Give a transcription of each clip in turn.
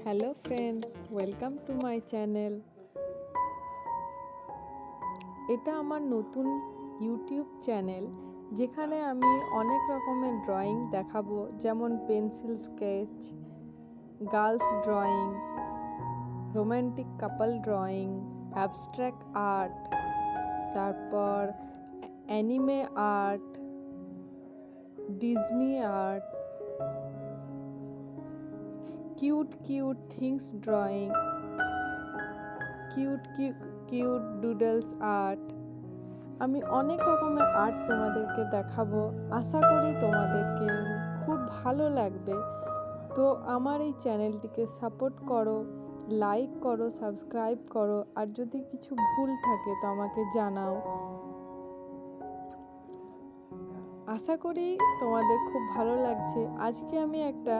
Hello friends, welcome to my channel. এটা আমার নতুন ইউটিউব চ্যানেল, যেখানে আমি অনেক রকমের ড্রয়িং দেখাবো, যেমন pencil sketch, girls drawing, romantic couple drawing, abstract art, তারপর anime art, Disney art, cute cute things drawing, cute cute doodles art. আমি অনেক রকমের আর্ট তোমাদেরকে দেখাবো। আশা করি তোমাদেরকে খুব ভালো লাগবে। তো আমার এই চ্যানেলটিকে সাপোর্ট করো, লাইক করো, সাবস্ক্রাইব করো, আর যদি কিছু ভুল থাকে তো আমাকে জানাও। আশা করি তোমাদের খুব ভালো লাগছে। আজকে আমি একটা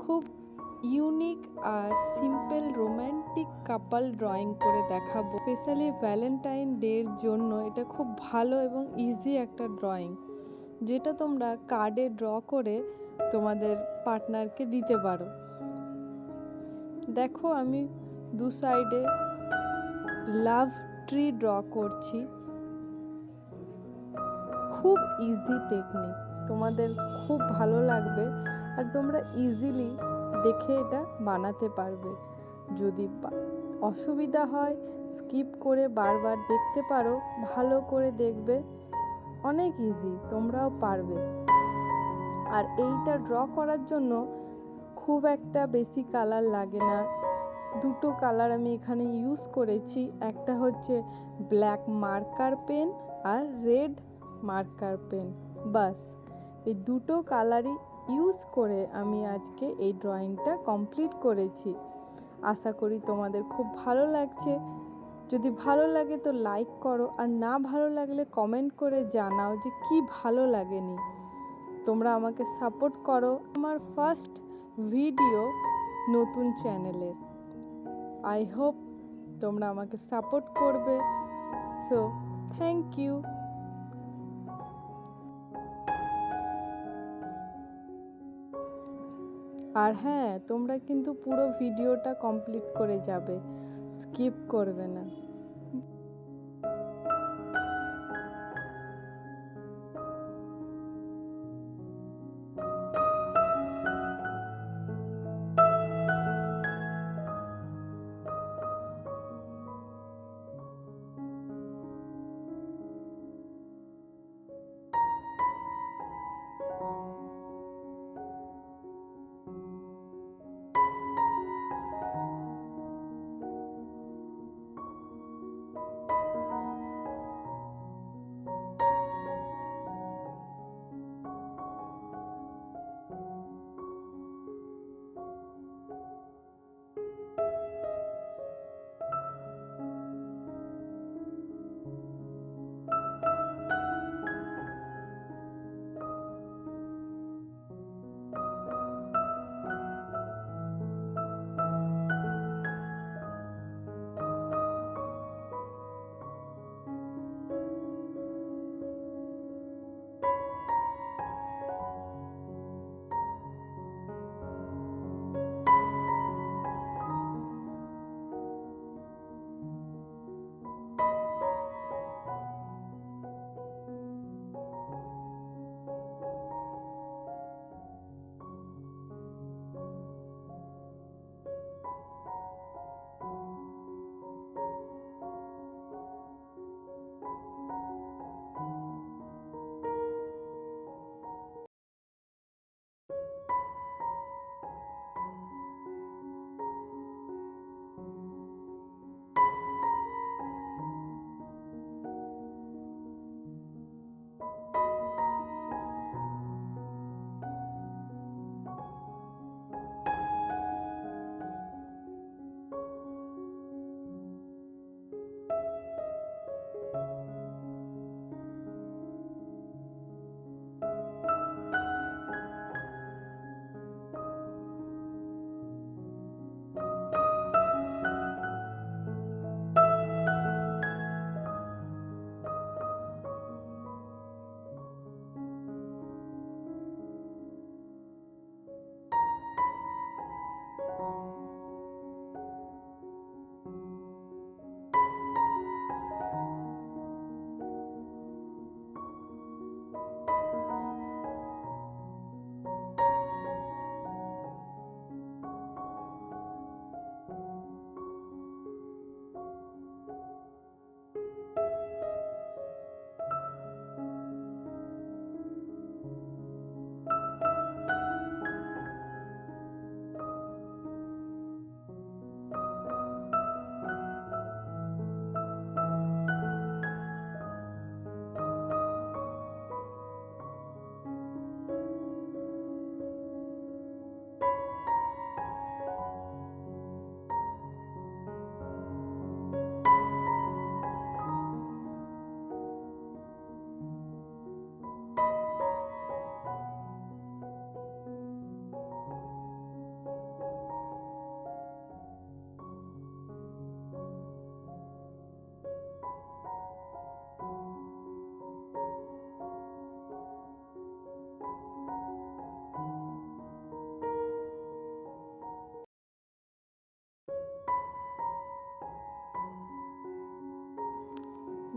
খুব ইউনিক আর সিম্পল রোম্যান্টিক কাপল ড্রয়িং করে দেখাবো। স্পেশালি ভ্যালেন্টাইন ডের জন্য এটা খুব ভালো এবং ইজি একটা ড্রয়িং, যেটা তোমরা কার্ডে ড্র করে তোমাদের পার্টনারকে দিতে পারো। দেখো, আমি দু সাইডে লাভ ট্রি ড্র করছি। খুব ইজি টেকনিক, তোমাদের খুব ভালো লাগবে আর তোমরা ইজিলি দেখে এটা বানাতে পারবে। যদি অসুবিধা হয় স্কিপ করে বারবার দেখতে পারো, ভালো করে দেখবে। অনেক ইজি, তোমরাও পারবে। আর এইটা ড্র করার জন্য খুব একটা বেশি কালার লাগে না। দুটো কালার আমি এখানে ইউজ করেছি, একটা হচ্ছে ব্ল্যাক মার্কার পেন আর রেড মার্কার পেন। বাস এই দুটো কালারই ইউজ করে আমি আজকে এই ড্রয়িংটা কমপ্লিট করেছি। আশা করি তোমাদের খুব ভালো লাগছে। যদি ভালো লাগে তো লাইক করো, আর না ভালো লাগলে কমেন্ট করে জানাও যে কি ভালো লাগেনি। তোমরা আমাকে সাপোর্ট করো। আমার ফার্স্ট ভিডিও নতুন চ্যানেলের। আই হোপ তোমরা আমাকে সাপোর্ট করবে। So thank you. আর হ্যাঁ, তোমরা কিন্তু পুরো ভিডিওটা কমপ্লিট করে যাবে, স্কিপ করবে না।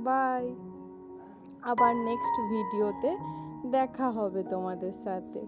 বাই। আবার নেক্সট ভিডিওতে দেখা হবে তোমাদের সাথে।